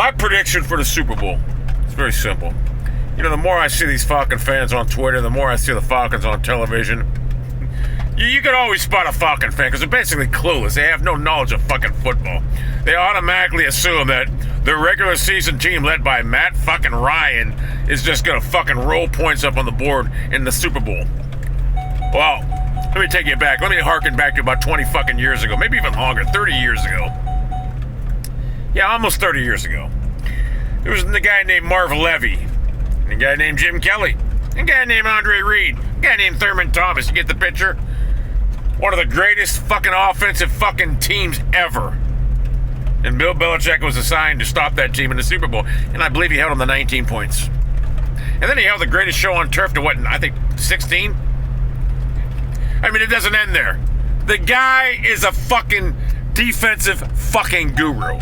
My prediction for the Super Bowl, it's very simple. You know, the more I see these Falcon fans on Twitter, the more I see the Falcons on television, you can always spot a Falcon fan because they're basically clueless. They have no knowledge of fucking football. They automatically assume that the regular season team led by Matt fucking Ryan is just going to fucking roll points up on the board in the Super Bowl. Well, let me take you back. Let me harken back to about 20 fucking years ago, maybe even longer, 30 years ago. Yeah, almost 30 years ago. There was a guy named Marv Levy, and a guy named Jim Kelly, and a guy named Andre Reed, a guy named Thurman Thomas. You get the picture? One of the greatest fucking offensive fucking teams ever. And Bill Belichick was assigned to stop that team in the Super Bowl, and I believe he held them to 19 points. And then he held the greatest show on turf to what, I think, 16? I mean, it doesn't end there. The guy is a fucking defensive fucking guru.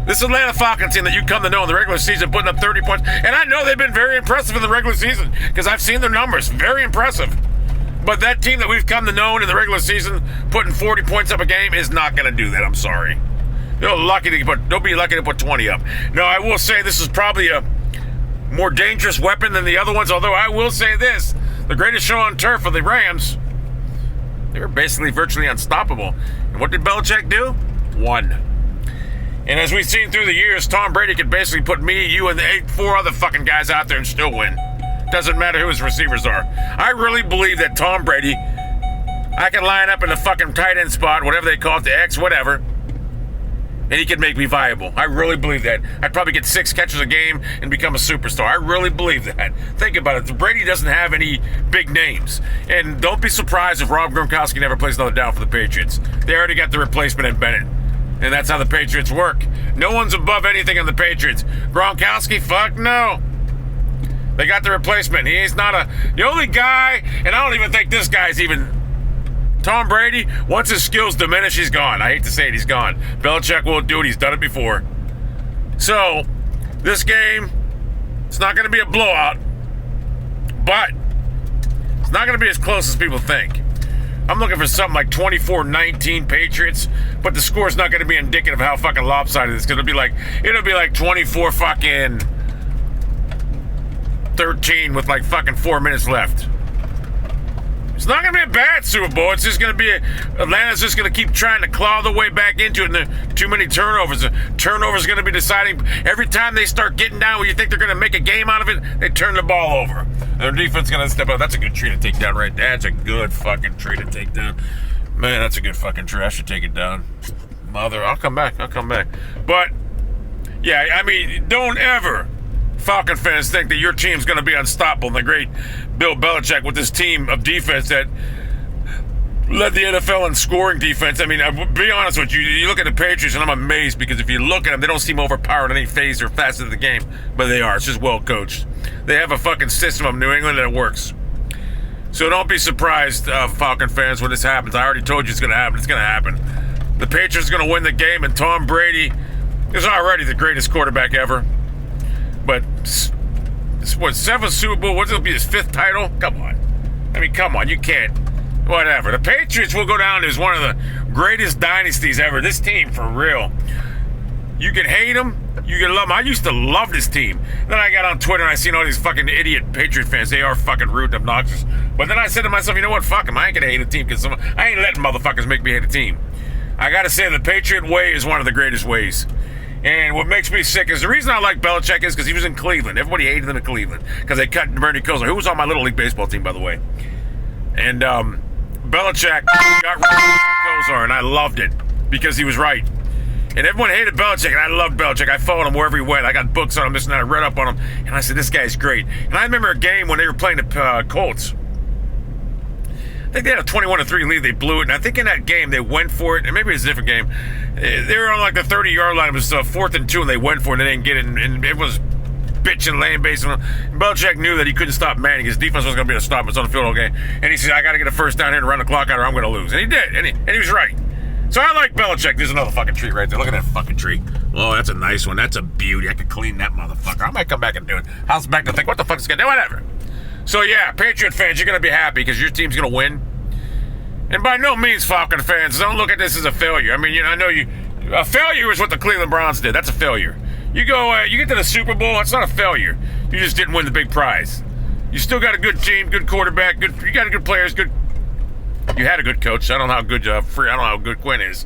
This Atlanta Falcons team that you come to know in the regular season putting up 30 points, and I know they've been very impressive in the regular season because I've seen their numbers. Very impressive. But that team that we've come to know in the regular season putting 40 points up a game is not going to do that. I'm sorry. They'll be lucky to put 20 up. No, I will say this is probably a more dangerous weapon than the other ones, although I will say this. The greatest show on turf for the Rams, they were basically virtually unstoppable. And what did Belichick do? Won. And as we've seen through the years, Tom Brady could basically put me, you, and the 4 other fucking guys out there and still win. Doesn't matter who his receivers are. I really believe that Tom Brady, I can line up in the fucking tight end spot, whatever they call it, the X, whatever, and he could make me viable. I really believe that. I'd probably get 6 catches a game and become a superstar. I really believe that. Think about it. Brady doesn't have any big names. And don't be surprised if Rob Gronkowski never plays another down for the Patriots. They already got the replacement in Bennett. And that's how the Patriots work. No one's above anything on the Patriots. Gronkowski, fuck no. They got the replacement. He's not the only guy, and I don't even think this guy's even... Tom Brady, once his skills diminish, he's gone. I hate to say it, he's gone. Belichick won't do it. He's done it before. So, this game, it's not going to be a blowout, but it's not going to be as close as people think. I'm looking for something like 24-19 Patriots, but the score's not going to be indicative of how fucking lopsided it's going to be. It'll be like 24 fucking 13 with like fucking 4 minutes left. It's not going to be a bad Super Bowl. It's just going to be Atlanta's just going to keep trying to claw their way back into it, and there are too many turnovers. The turnovers going to be deciding every time they start getting down where you think they're going to make a game out of it, they turn the ball over. And their defense is going to step up. That's a good tree to take down right there. That's a good fucking tree to take down. Man, that's a good fucking tree. I should take it down. Mother, I'll come back. But, yeah, I mean, don't ever, Falcon fans, think that your team's going to be unstoppable. And the great Bill Belichick with this team of defense that led the NFL in scoring defense. I mean, I'll be honest with you. You look at the Patriots, and I'm amazed because if you look at them, they don't seem overpowered in any phase or facet of the game. But they are. It's just well coached. They have a fucking system of New England that works. So don't be surprised, Falcon fans, when this happens. I already told you it's going to happen. It's going to happen. The Patriots are going to win the game, and Tom Brady is already the greatest quarterback ever. But, what, 7th Super Bowl? What's it be, his 5th title? Come on. I mean, come on. You can't. Whatever. The Patriots will go down as one of the greatest dynasties ever. This team, for real. You can hate them. You can love them. I used to love this team. Then I got on Twitter and I seen all these fucking idiot Patriot fans. They are fucking rude and obnoxious. But then I said to myself, you know what? Fuck them. I ain't going to hate a team because I ain't letting motherfuckers make me hate a team. I got to say the Patriot way is one of the greatest ways. And what makes me sick is the reason I like Belichick is because he was in Cleveland. Everybody hated him in Cleveland because they cut Bernie Kosar, who was on my Little League baseball team, by the way. And Belichick got rid of Kosar, and I loved it because he was right. And everyone hated Belichick, and I loved Belichick. I followed him wherever he went. I got books on him, this and that. I read up on him, and I said, this guy's great. And I remember a game when they were playing the Colts. I think they had a 21-3 lead. They blew it, and I think in that game they went for it. And maybe it was a different game. They were on like the 30-yard line. It was 4th and 2, and they went for it, and they didn't get it. And it was bitching, laying base. And Belichick knew that he couldn't stop Manning. His defense wasn't going to be able to stop him. It's on the field all game. And he said, I got to get a first down here and run the clock out, or I'm going to lose. And he did, and he was right. So I like Belichick. There's another fucking tree right there. Look at that fucking tree. Oh, that's a nice one. That's a beauty. I could clean that motherfucker. I might come back and do it. How's back to think, what the fuck is going to do? Whatever. So, yeah, Patriot fans, you're going to be happy because your team's going to win. And by no means, Falcon fans, don't look at this as a failure. I mean, I know a failure is what the Cleveland Browns did. That's a failure. You get to the Super Bowl, it's not a failure. You just didn't win the big prize. You still got a good team, good quarterback, you got good players, you had a good coach. I don't know how good I don't know how good Quinn is.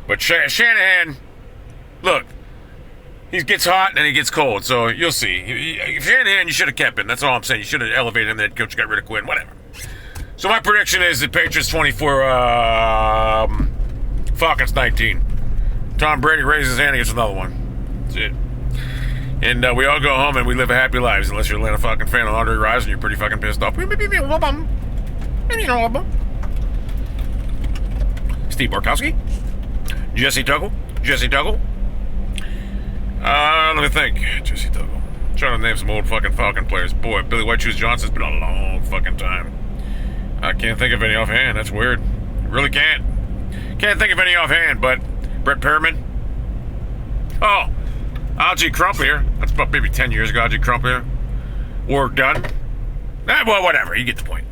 But Shanahan, look, he gets hot and then he gets cold, so you'll see. Shanahan, you should have kept him. That's all I'm saying. You should have elevated him. That coach got rid of Quinn. Whatever. So my prediction is the Patriots 24, Falcons 19. Tom Brady raises his hand against another one. That's it. And we all go home and we live happy lives, unless you're a Atlanta Falcon fan on Andre Rise and you're pretty fucking pissed off. Steve Barkowski? Jesse Tuggle? Let me think. Jesse Tuggle. I'm trying to name some old fucking Falcon players. Boy, Billy White Shoes Johnson's been a long fucking time. I can't think of any offhand. That's weird. Really can't. Can't think of any offhand, but Brett Perriman. Oh, Algie Crumplier. That's about maybe 10 years ago, Algie Crumplier. Or Dunn. Well, whatever. You get the point.